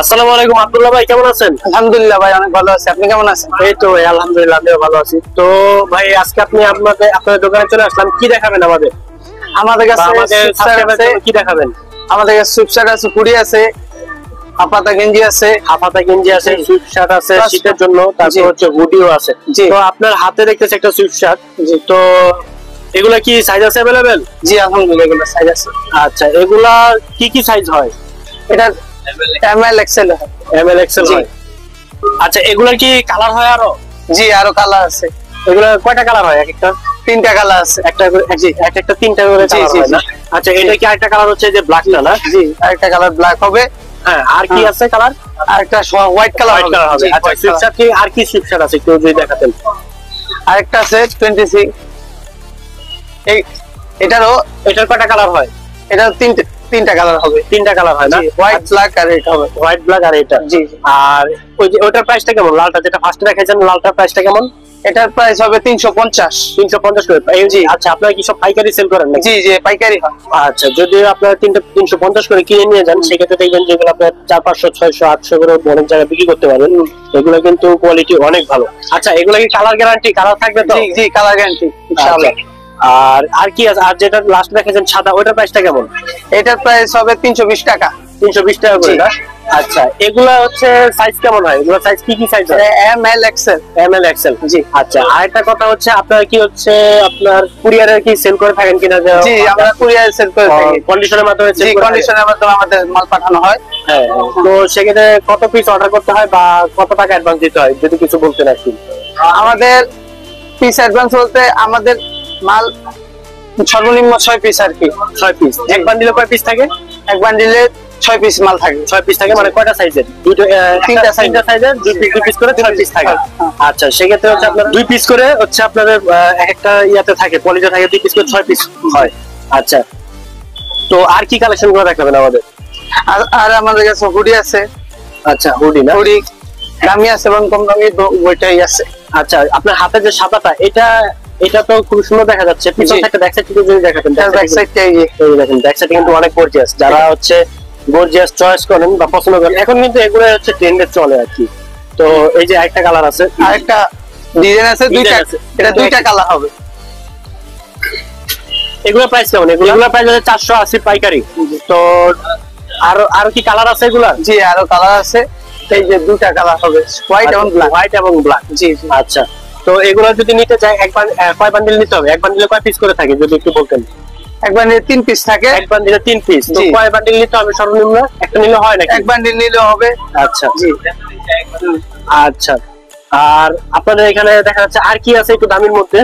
আসসালামু আলাইকুম আব্দুল্লাহ ভাই, কেমন আছেন? আলহামদুলিল্লাহ ভাই, অনেক ভালো আছি। আপনি কেমন আছেন? এই তো ভাই আলহামদুলিল্লাহ, আমিও ভালো আছি। তো ভাই আজকে আপনাদের দোকানে চলে আসলাম, কি দেখাবেন আমাদের? আমাদের কাছে কি দেখাবেন? আমাদের কাছে সুইফট শার্ট আছে, হুডি আছে, হাফাতা গেঞ্জি আছে, সুইফট শার্ট আছে শীতের জন্য, তারপর হচ্ছে হুডিও আছে। তো আপনার হাতে দেখতেছি একটা সুইফট শার্ট, তো এগুলা কি সাইজ আছে अवेलेबल? জি আলহামদুলিল্লাহ, এগুলো সাইজ আছে। আচ্ছা, এগুলা কি কি সাইজ হয়? এটা এমএল এক্সেল হয়। এমএল এক্সেল হয়। আচ্ছা, এগুলা কি কালার হয় আরো? জি, আরো কালার আছে। এগুলা কয়টা কালার হয়? একটা তিনটা কালার আছে। একটা তিনটা করে কালার হয় না? আচ্ছা, এটা কি আরেকটা কালার হচ্ছে যে ব্ল্যাকটা না? জি, আরেকটা কালার ব্ল্যাক হবে। হ্যাঁ, আর কি আছে কালার? আরেকটা হোয়াইট কালার হবে। আচ্ছা, সুইফট শার্ট কি আর কি সুইফট শার্ট আছে একটু যদি দেখাতেন। আরেকটা আছে 26। এটার কয়টা কালার হয়? এটা তিনটা কালার হবে। তিনটা কালার হয় না? হোয়াইট ব্ল্যাক আর এটা হবে। হোয়াইট ব্ল্যাক আর এটা। জি। আর ওটার প্রাইসটা কেমন? লালটা যেটা ফার্স্টে দেখাইছেন, লালটার প্রাইসটা কেমন? এটার প্রাইস হবে 350। 350 করে। জি। আচ্ছা, আপনারা কি সব পাইকারি সেল করেন নাকি? জি জি, পাইকারি। আচ্ছা, যদি আপনারা 350 করে কিনে নিয়ে যান, সেক্ষেত্রে দেখবেন যেগুলো আপনার 400, 500, 800 করে অনেক জায়গায় বিক্রি করতে পারবেন। এগুলো কিন্তু কোয়ালিটি অনেক ভালো। আচ্ছা, এগুলো কি কালার গ্যারান্টি? কালার থাকবে তো? জি জি, কালার গ্যারান্টি ইনশাআল্লাহ। আর কি আছে? আর যেটা লাস্ট দেখাচ্ছেন সাদা, ওটার প্রাইসটা কেমন? এটার প্রাইস হবে 320 টাকা। 320 টাকা করে না? আচ্ছা, এগুলা হচ্ছে সাইজ কেমন হয়? এগুলা সাইজ কি কি সাইজ হয়? ML XL. ML XL. জি। আচ্ছা, আরেকটা কথা হচ্ছে, আপনারা কি হচ্ছে আপনার কুরিয়ারে কি সেল করে থাকেন কিনা? জি, আমরা কুরিয়ারে সেল করে থাকি। কন্ডিশনের মাধ্যমে সেল করে? কন্ডিশনের মাধ্যমে আমাদের মাল পাঠানো হয়। হ্যাঁ। তো সেক্ষেত্রে কত পিস অর্ডার করতে হয় বা কত টাকা অ্যাডভান্স দিতে হয় যদি কিছু বলতেন আর কি? আমাদের পিস অ্যাডভান্স বলতে আমাদের মাল সর্বনিম্ন 6 পিস আর কি। 6 পিস। এক বান্ডিলে কয় পিস থাকে? এক বান্ডিলে 6 পিস মাল থাকে। 6 পিস থাকে, মানে কয়টা সাইজের? তিনটা সাইজের 2 পিস করে 6 পিস থাকে। আচ্ছা, সেক্ষেত্রে হচ্ছে আপনার 2 পিস করে হচ্ছে আপনাদের একটা ইয়াতে থাকে, পলিতে থাকে 2 পিস করে 6 পিস হয়। আচ্ছা, তো আর কি কালেকশন গুলো দেখাবেন আমাদের? আর আমাদের কাছে হুডি আছে। আচ্ছা, হুডি না? হুডি দামি আছে এবং কম দামি দুইটাই আছে। আচ্ছা, আপনার হাতে যে সাদাটা, এটা তো খুব সুন্দর দেখা যাচ্ছে। পিছন থেকে ব্যাক সাইড থেকে যদি দেখাতেন। ব্যাক সাইডটা এই দেখেন, ব্যাক সাইডে কিন্তু অনেক গর্জিয়াস। যারা হচ্ছে গর্জিয়াস চয়েস করেন বা পছন্দ করেন, এখন কিন্তু এগুলো হচ্ছে ট্রেন্ডে চলে আর কি। তো এই যে একটা কালার আছে, আরেকটা ডিজাইন আছে, দুইটা। এটা দুইটা কালার হবে। এগুলোর প্রাইস কেমন? এগুলোর প্রাইস হচ্ছে 480 পাইকারি। তো আরো কি কালার আছে এগুলা? জি, আরো কালার আছে। এই যে দুইটা কালার হবে, হোয়াইট এবং ব্ল্যাক। হোয়াইট এবং ব্ল্যাক। জি। আচ্ছা, তো এগুলো যদি নিতে চাই, কয় বান্ডিল নিতে হবে? এক বান্ডিলে কয় পিস করে থাকে যদি একটু বলতেন? এক বান্ডিলে 3 পিস থাকে। এক বান্ডিলে 3 পিস। তো কয় বান্ডিল নিতে হবে সর্বনিম্ন? একটা নিলে হয় নাকি? এক বান্ডিল নিলে হবে। আচ্ছা। জি। আচ্ছা, আর আপনাদের এখানে দেখা যাচ্ছে আর কি আছে একটু দামের মধ্যে?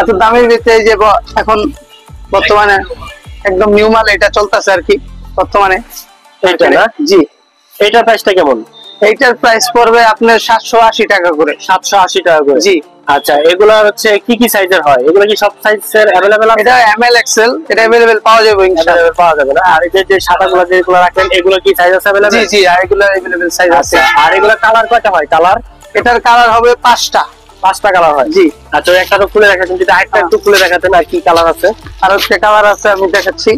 এত দামের ভিতরে যে এখন বর্তমানে একদম নিউ মাল এটা চলতেছে আর কি বর্তমানে। এটা না? জি। এটার প্রাইসটা কেমন? এইটার প্রাইস পড়বে আপনার 780 টাকা করে। 780 টাকা করে। জি। আচ্ছা, এগুলা হচ্ছে কি কি সাইজের হয়? এগুলা কি সব সাইজের अवेलेबल আছে? এটা এমএল এক্সেল, এটা अवेलेबल পাওয়া যাবে ইনশাআল্লাহ। পাওয়া যাবে না? আর এই যে সাদাগুলো যেগুলো রাখেন, এগুলো কি সাইজ আছে अवेलेबल? জি জি, আর এগুলো अवेलेबल সাইজ আছে। আর এগুলা কালার কয়টা হয়? কালার এটার কালার হবে 5টা কালার হয়। জি। আচ্ছা, একটা তো খুলে দেখাতেন, যদি আরেকটা একটু খুলে দেখাতেন, আর কি কালার আছে? আর একটা কালার আছে, আমি দেখাচ্ছি।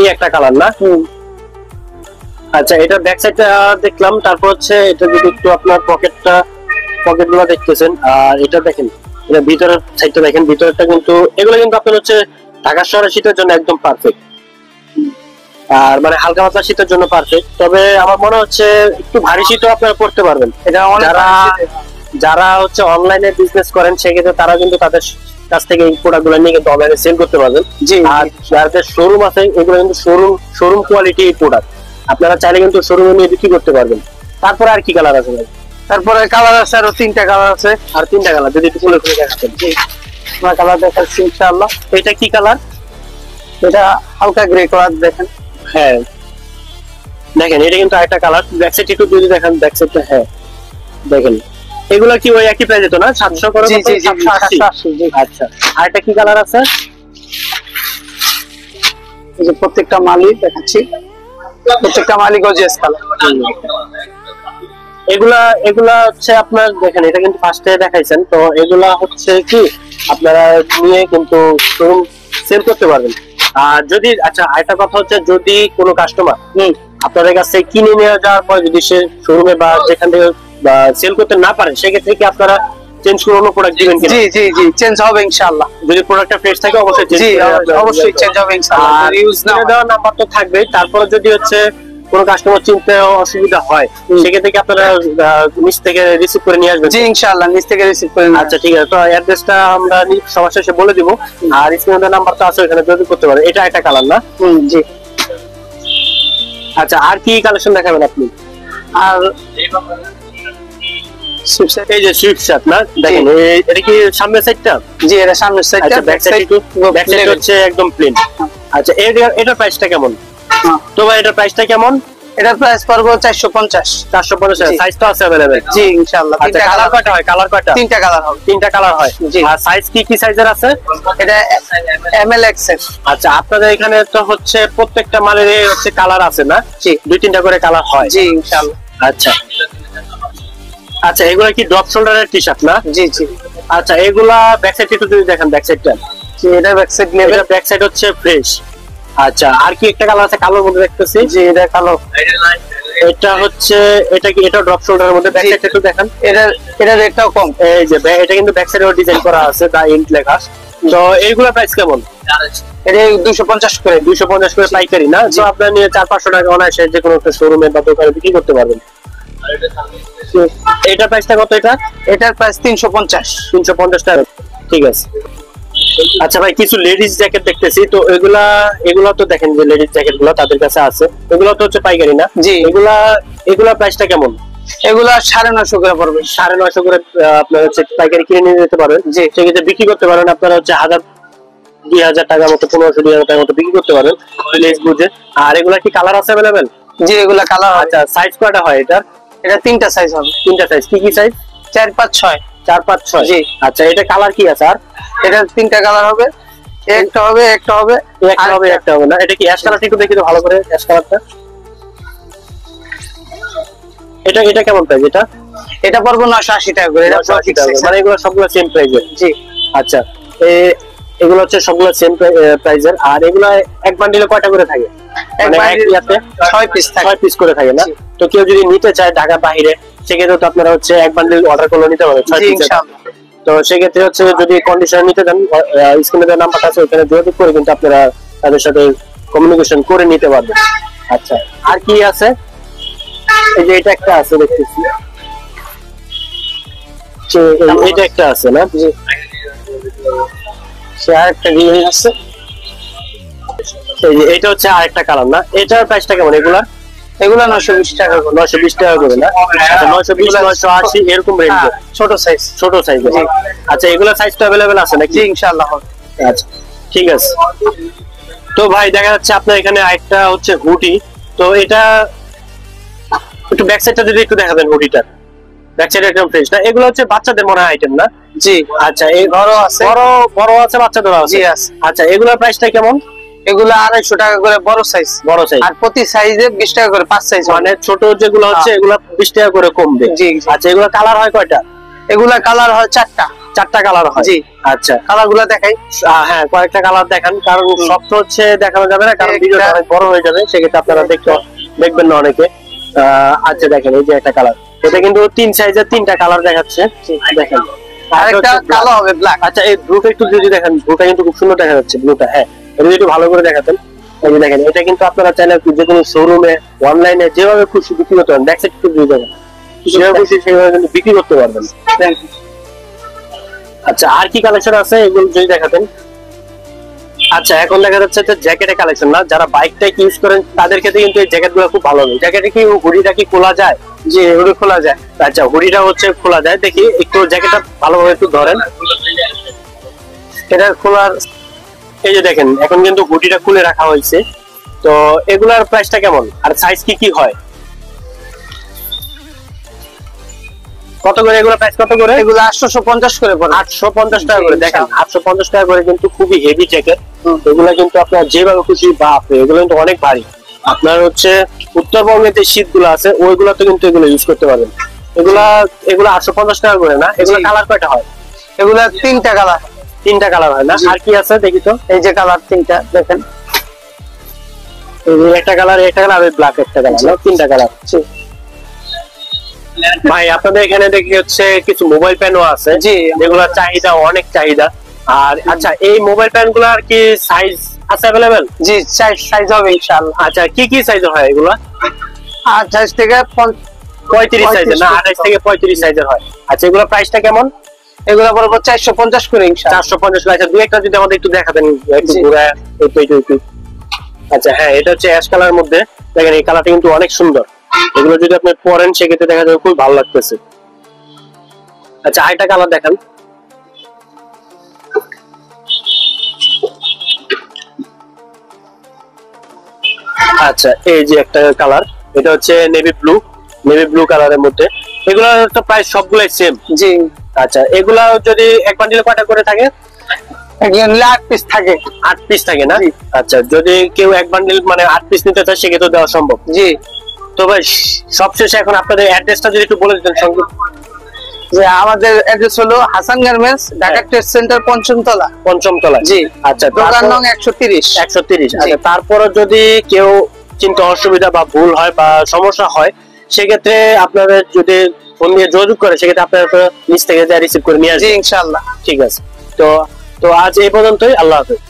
এই একটা কালার না? আচ্ছা, এটা ব্যাক সাইডটা দেখলাম, তারপর হচ্ছে এটা যদি একটু আপনার পকেটগুলো দেখতেছেন, আর এটা দেখেন, এটা ভিতরের সাইডটা দেখেন, ভিতরটা কিন্তু এগুলো কিন্তু আপনার হচ্ছে ঢাকা শহরের শীতের জন্য একদম পারফেক্ট। আর মানে হালকা পাতলা শীতের জন্য পারফেক্ট। তবে আমার মনে হচ্ছে একটু ভারী শীতও আপনারা করতে পারবেন। এটা যারা হচ্ছে অনলাইনে বিজনেস করেন, সেক্ষেত্রে তারা কিন্তু তাদের কাছ থেকে এই প্রোডাক্টগুলো নিয়ে কিন্তু অনলাইনে সেল করতে পারবেন। জি। আর যাদের শোরুম আছে, এগুলো কিন্তু শোরুম কোয়ালিটি প্রোডাক্ট, আপনারা চাইলে কিন্তু শোরুমে নিয়ে বিক্রি করতে পারবেন। তারপরে আর কি কালার আছে ভাই? তারপরে কালার আছে আরো 3টা কালার আছে। আর 3টা কালার যদি একটু খুলে দেখাতেন। জি, আমরা কালার দেখাচ্ছি ইনশাআল্লাহ। এটা কি কালার? এটা হালকা গ্রে কালার দেখেন। হ্যাঁ, দেখেন এটা কিন্তু আরেকটা কালার, ব্যাক সাইড একটু যদি দেখেন, ব্যাক সাইডটা হ্যাঁ দেখেন এগুলা কি ওই একই প্রাইসে তো না? 700 করে জি, কত? জি, জি, 780। জি। আচ্ছা, আরেকটা কি কালার আছে? এই যে প্রত্যেকটা মালই দেখাচ্ছি, প্রত্যেকটা মালই গর্জিয়াস কালার। এগুলা এগুলা হচ্ছে আপনার দেখেন, এটা কিন্তু ফার্স্টে দেখাইছেন, তো এগুলা হচ্ছে কি আপনারা নিয়ে কিন্তু শোরুম সেল করতে পারবেন। আর যদি আচ্ছা আরেকটা কথা হচ্ছে, যদি কোনো কাস্টমার আপনাদের কাছে কিনে নিয়ে যাওয়ার পর যদি সে শোরুমে বা যেখান থেকে সেল করতে না পারে, সেক্ষেত্রে কি আপনারা চেঞ্জ করে অন্য প্রোডাক্ট দিবেন কিনা? জি জি জি, চেঞ্জ হবে ইনশাআল্লাহ। যদি প্রোডাক্টটা ফ্রেশ থাকে অবশ্যই চেঞ্জ জি, করে অবশ্যই চেঞ্জ হবে ইনশাআল্লাহ। আর ইউজ না স্ক্রিনে দেওয়া নাম্বার তো থাকবেই, তারপরে যদি হচ্ছে কোনো কাস্টমার চিনতে অসুবিধা হয় সেক্ষেত্রে কি আপনারা নিচ থেকে রিসিভ করে নিয়ে আসবেন? জি ইনশাআল্লাহ, নিচ থেকে রিসিভ করে নেব। আচ্ছা ঠিক আছে, তো অ্যাড্রেসটা আমরা সবার শেষে বলে দিব, আর স্ক্রিনে নাম্বার তো আছে, ওখানে যোগাযোগ করতে পারেন। এটা একটা কালার না? জি। আচ্ছা, আর কি কালেকশন দেখাবেন আপনি? আর এই যে সুইফট শার্ট না, দেখেন এটা কি সামনের সাইডটা? জি, এটা সামনের সাইডটা, আচ্ছা, ব্যাক সাইড ব্যাক সাইড হচ্ছে একদম প্লেন। আচ্ছা, এটার প্রাইসটা কেমন? তো ভাই এটার প্রাইসটা কেমন? এটার প্রাইস পড়বে 450। 450। সাইজ তো আছে अवेलेबल? জি ইনশাআল্লাহ। আচ্ছা, কালার কয়টা হয়? কালার কয়টা? তিনটা কালার হবে। তিনটা কালার হয়। জি। আর সাইজ কি কি সাইজের আছে? এটা এমএল এক্সএল। আচ্ছা, আপনাদের এখানে তো হচ্ছে প্রত্যেকটা মালের হচ্ছে কালার আছে না? জি, দুই তিনটা করে কালার হয়। জি ইনশাআল্লাহ। আচ্ছা আচ্ছা, এগুলা কি ড্রপ শোল্ডারের টি শার্ট না? জি জি। আচ্ছা, এগুলা ব্যাক সাইড একটু যদি দেখেন, ব্যাক সাইডটা জি, এটা ব্যাক সাইড নেবে। এটা ব্যাক সাইড হচ্ছে ফ্রেশ। আচ্ছা, আর কি একটা কালার আছে কালোর মধ্যে দেখতেছি? জি, এটা কালো। এটা হচ্ছে, এটা কি এটা ড্রপ শোল্ডারের মধ্যে? ব্যাক সাইড একটু দেখেন। এটা রেটটাও কম। এই যে এটা কিন্তু ব্যাক সাইডেও ডিজাইন করা আছে, দা ইন্ট লেখা। তো এইগুলা প্রাইস কেমন? এটা 250 করে। 250 করে পাইকারি না? তো আপনারা নিয়ে 400-500 টাকা অনায়াসে যে কোনো একটা শোরুমে বা দোকানে বিক্রি করতে পারবেন। এটা প্রাইসটা কত? এটার প্রাইস 350। 350 টাকা। ঠিক আছে। আচ্ছা ভাই, কিছু লেডিস জ্যাকেট দেখতেছি, তো এগুলা তো দেখেন যে লেডিস জ্যাকেট গুলো তাদের কাছে আছে, এগুলো তো হচ্ছে পাইকারি না? জি। এগুলা প্রাইসটা কেমন? এগুলা 950 করে পড়বে। 950 করে আপনারা হচ্ছে পাইকারি কিনে নিয়ে যেতে পারবেন। জি। সেক্ষেত্রে বিক্রি করতে পারেন আপনারা হচ্ছে 1000-2000 টাকার মতো, 1500-2000 টাকার মতো বিক্রি করতে পারেন লেস বুঝে। আর এগুলা কি কালার আছে अवेलेबल? জি, এগুলা কালার। আচ্ছা, সাইজ কয়টা হয় এটা? এটা তিনটা সাইজ হবে। তিনটা সাইজ। কি কি সাইজ? 4, 5, 6। 4, 5, 6। জি। আচ্ছা, এটা কালার কি আছে? আর এটা তিনটা কালার হবে, একটা হবে, একটা হবে, একটা হবে, একটা হবে না? এটা কি অ্যাশ কালার? একটু দেখি তো ভালো করে অ্যাশ কালারটা। এটা কেমন প্রাইস? এটা পড়বে 980 টাকা করে। এটা 980 টাকা। মানে এগুলো সবগুলো সেম প্রাইসের? জি। আচ্ছা, এগুলো হচ্ছে সবগুলো সেম প্রাইসের। আর এগুলো এক বান্ডিলে কয়টা করে থাকে? মানে এক ইয়াতে 6 পিস থাকে। 6 পিস করে থাকে না? তো কেউ যদি নিতে চায় ঢাকা বাইরে, সেক্ষেত্রে তো আপনারা হচ্ছে এক বান্ডিল অর্ডার করলে নিতে পারবেন 6 জি পিস। ইনশাআল্লাহ। তো সেক্ষেত্রে হচ্ছে যদি কন্ডিশন নিতে দেন, স্ক্রিনে দেওয়া নাম্বারটা আছে, ওখানে যোগাযোগ করে কিন্তু আপনারা তাদের সাথে কমিউনিকেশন করে নিতে পারবেন। আচ্ছা, আর কি আছে? এই যে এটা একটা আছে দেখতেছি, এটা একটা আছে না? জি। সে আরেকটা ডিজাইন আছে। এই যে এটা হচ্ছে আরেকটা কালার না? এটার প্রাইসটা কেমন? এগুলা 920 টাকা করে। 920 টাকা করে না? আচ্ছা, 920, 980 এরকম রেঞ্জে? ছোট সাইজ। ছোট সাইজে? আচ্ছা, এগুলা সাইজ তো अवेलेबल আছে নাকি? জি ইনশাআল্লাহ হবে। আচ্ছা ঠিক আছে। তো ভাই দেখা যাচ্ছে আপনার এখানে আরেকটা হচ্ছে হুডি, তো এটা একটু ব্যাক সাইডটা যদি একটু দেখাবেন। হুডিটার ব্যাক সাইড একদম ফ্রেশ না? এগুলো হচ্ছে বাচ্চাদের মনে হয় আইটেম না? জি। আচ্ছা, এই বড় আছে, বড় আছে, বাচ্চাদের আছে? জি আছে। আচ্ছা, এগুলোর প্রাইসটা কেমন? এগুলা 250 টাকা করে বড় সাইজ। বড় সাইজ। আর প্রতি সাইজে 20 টাকা করে 5 সাইজ। মানে ছোট যেগুলো হচ্ছে এগুলা 20 টাকা করে কমবে? জি। আচ্ছা, এগুলো কালার হয় কয়টা? এগুলা কালার হয় 4টা। 4টা কালার হয়? জি। আচ্ছা, কালার গুলা দেখাই। হ্যাঁ, কয়েকটা কালার দেখান, কারণ সব তো হচ্ছে দেখানো যাবে না, কারণ ভিডিওটা অনেক বড় হয়ে যাবে, সেক্ষেত্রে আপনারা দেখবেন না অনেকে। আচ্ছা, দেখেন এই যে একটা কালার, এটা কিন্তু 3 সাইজের 3টা কালার দেখাচ্ছে। দেখেন, আরেকটা কালো হবে ব্ল্যাক। আচ্ছা, এই ব্লুটা একটু যদি দেখেন, ব্লুটা কিন্তু খুব সুন্দর দেখা যাচ্ছে। ব্লুটা হ্যাঁ, এটা যদি একটু ভালো করে দেখাতেন। এই যে দেখেন, এটা কিন্তু আপনারা চাইলে যে কোনো শোরুমে, অনলাইনে যেভাবে খুশি বিক্রি করতে পারেন। ব্যাক সাইড একটু দিয়ে দেখেন, যেভাবে খুশি সেভাবে কিন্তু বিক্রি করতে পারবেন। আচ্ছা, আর কি কালেকশন আছে এগুলো যদি দেখাতেন। আচ্ছা, এখন দেখা যাচ্ছে যে জ্যাকেটের কালেকশন না? যারা বাইক টাইক ইউজ করেন তাদের ক্ষেত্রে কিন্তু এই জ্যাকেট গুলো খুব ভালো হবে। জ্যাকেটে কি হুডিটা কি খোলা যায়? জি, হুডি খোলা যায়। আচ্ছা, হুডিটা হচ্ছে খোলা যায়। দেখি একটু জ্যাকেটটা ভালোভাবে একটু ধরেন। এটা খোলার, এই যে দেখেন, এখন কিন্তু হুডিটা খুলে রাখা হয়েছে। তো এগুলার প্রাইসটা কেমন আর সাইজ কি কি হয়? কত করে এগুলো প্রাইস কত করে? এগুলো 850 করে পড়ে। 850 টাকা করে। দেখেন 850 টাকা করে কিন্তু খুবই হেভি জ্যাকেট। এগুলা কিন্তু আপনার যেভাবে খুশি বাপরে, এগুলো কিন্তু অনেক ভারী। আপনার হচ্ছে উত্তরবঙ্গে যে শীতগুলো আছে ওইগুলোতে কিন্তু এগুলো ইউজ করতে পারবেন। এগুলা 850 টাকা করে না? এগুলো কালার কয়টা হয়? এগুলা 3টা কালার। 3টা কালার হয় না? আর কি আছে দেখি তো। এই যে কালার 3টা দেখেন, একটা কালার, একটা কালার আর ব্ল্যাক একটা কালার, 3টা কালার। ভাই আপনাদের এখানে দেখি হচ্ছে কিছু মোবাইল প্যানও আছে, জি, যেগুলোর চাহিদা অনেক চাহিদা। আর আচ্ছা, এই মোবাইল প্যান গুলার কি সাইজ আছে অ্যাভেলেবেল? জি, সাইজ হবে ইনশাআল্লাহ। আচ্ছা, কি কি সাইজ হয় এগুলা? 28 থেকে 35 সাইজের না? 28 থেকে 35 সাইজের হয়। আচ্ছা, এগুলোর প্রাইসটা কেমন? এগুলো বলবো 450 করে ইনশাআল্লাহ। 450। আচ্ছা, দুই একটা যদি আমাদের একটু দেখাতেন, একটু ঘুরে একটু। আচ্ছা হ্যাঁ, এটা হচ্ছে অ্যাশ কালার মধ্যে। দেখেন এই কালারটা কিন্তু অনেক সুন্দর। এগুলো যদি আপনি পরেন সেক্ষেত্রে দেখা যাবে খুব ভালো লাগতেছে। আচ্ছা, আরেকটা কালার দেখান। আচ্ছা, এই যে একটা কালার, এটা হচ্ছে নেভি ব্লু কালারের মধ্যে। এগুলোর তো প্রাইস সবগুলাই সেম। জি। আচ্ছা, এগুলা যদি এক বান্ডিলে কয়টা করে থাকে? একজন 8 পিস থাকে। 8 পিস থাকে না? আচ্ছা, যদি কেউ এক বান্ডিল মানে 8 পিস নিতে চায় সেক্ষেত্রে দেওয়া সম্ভব? জি। তো ভাই সবশেষে এখন আপনাদের অ্যাড্রেসটা যদি একটু বলে দিতেন সংক্ষেপে। যে আমাদের অ্যাড্রেস হলো Hasan garments, Dhaka trade centre, পঞ্চম তলা। জি। আচ্ছা, দোকান নং 130। আচ্ছা, তারপরে যদি কেউ চিন্তা অসুবিধা বা ভুল হয় বা সমস্যা হয় সেক্ষেত্রে আপনাদের যদি ফোন দিয়ে যোগাযোগ করে সেক্ষেত্রে আপনারা নিজ থেকে যা রিসিভ করে নিয়ে আসবেন। জি ইনশাআল্লাহ। ঠিক আছে। তো আজ এই পর্যন্তই। আল্লাহ হাফেজ।